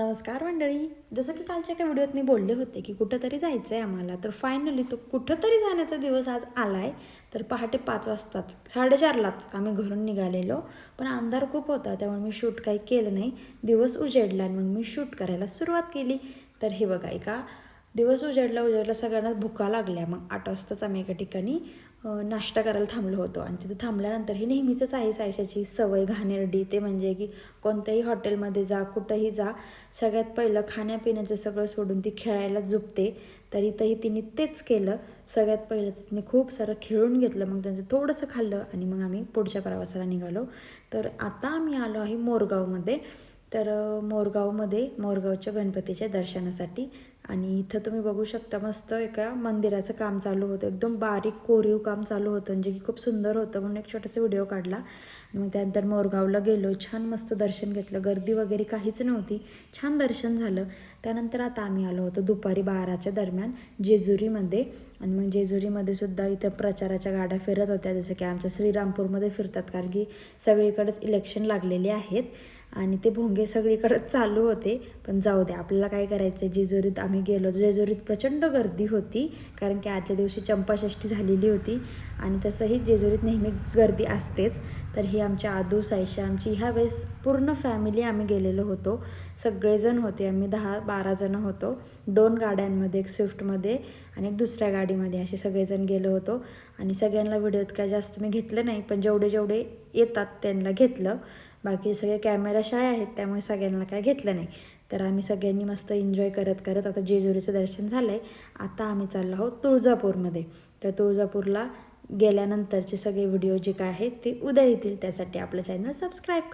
नमस्कार मंडळी. जसं की कालच्या एका व्हिडिओत मी बोलले होते की कुठंतरी जायचं आहे आम्हाला, तर फायनली तो कुठंतरी जाण्याचा दिवस आज आला आहे. तर पहाटे 5 वाजताच 4:30लाच आम्ही घरून निघालेलो, पण अंधार खूप होता त्यामुळे मी शूट काही केलं नाही. दिवस उजेडला आणि मग मी शूट करायला सुरुवात केली. तर हे बघा, एका दिवस उजेडला सगळ्यांना भुका लागल्या. मग 8 वाजताच आम्ही एका ठिकाणी नाश्ता करायला थांबलो होतो आणि तिथे थांबल्यानंतर ही नेहमीचंच आहे सायशाची सवय घाणेरडी, ते म्हणजे की कोणत्याही हॉटेलमध्ये जा, कुठंही जा, सगळ्यात पहिलं खाण्यापिण्याचं सगळं सोडून ती खेळायला झुकते. तर इथंही तिने तेच केलं. सगळ्यात पहिलं तिने खूप सारं खेळून घेतलं, मग त्यांचं थोडंसं खाल्लं आणि मग आम्ही पुढच्या प्रवासाला निघालो. तर आता आम्ही आलो आहे मोरगावमध्ये. तर मोरगावच्या गणपतीच्या दर्शनासाठी. आणि इथं तुम्ही बघू शकता, मस्त एका मंदिराचं काम चालू होतं, एकदम बारीक कोरीव काम चालू होतं, म्हणजे की खूप सुंदर होतं, म्हणून एक छोटासा व्हिडिओ काढला. मग त्यानंतर मोरगावला गेलो, छान मस्त दर्शन घेतलं, गर्दी वगैरे काहीच नव्हती, छान दर्शन झालं. त्यानंतर आता आम्ही आलो होतो दुपारी 12च्या दरम्यान जेजुरीमध्ये. आणि मग जेजुरीमध्ये सुद्धा इथं प्रचाराच्या गाड्या फिरत होत्या, जसं की आमच्या श्रीरामपूरमध्ये फिरतात, कारण की सगळीकडेच इलेक्शन लागलेले आहेत आणि ते भोंगे सगळीकडेच चालू होते. पण जाऊ द्या, आपल्याला काय करायचं आहे. जेजुरीत आम्ही गेलो, जेजुरीत प्रचंड गर्दी होती, कारण की आदल्या दिवशी चंपाषष्ठी झालेली होती आणि तसंही जेजुरीत नेहमी गर्दी असतेच. तर ही आमच्या आदू सायशा आमची ह्या वेळेस पूर्ण फॅमिली आम्ही गेलेलो होतो, सगळेजण होते, आम्ही 10-12 जण होतो. 2 गाड्यांमध्ये, एक स्विफ्टमध्ये आणि एक दुसऱ्या गाडीमध्ये, असे सगळेजण गेलो होतो. आणि सगळ्यांना व्हिडिओत काय जास्त मी घेतलं नाही, पण जेवढे येतात त्यांना घेतलं. बाकी सगळे कॅमेरा शाय आहेत त्यामुळे सगळ्यांना काय घेतलं नाही. तर आम्ही सगळ्यांनी मस्त एन्जॉय करत करत आता जेजुरीचं दर्शन झालं आहे. आता आम्ही चाललो आहोत तुळजापूरमध्ये. तर तुळजापूरला गेल्यानंतरचे सगळे व्हिडिओ जे काय आहेत ते उद्या येतील, त्यासाठी आपलं चॅनल सबस्क्राईब करा.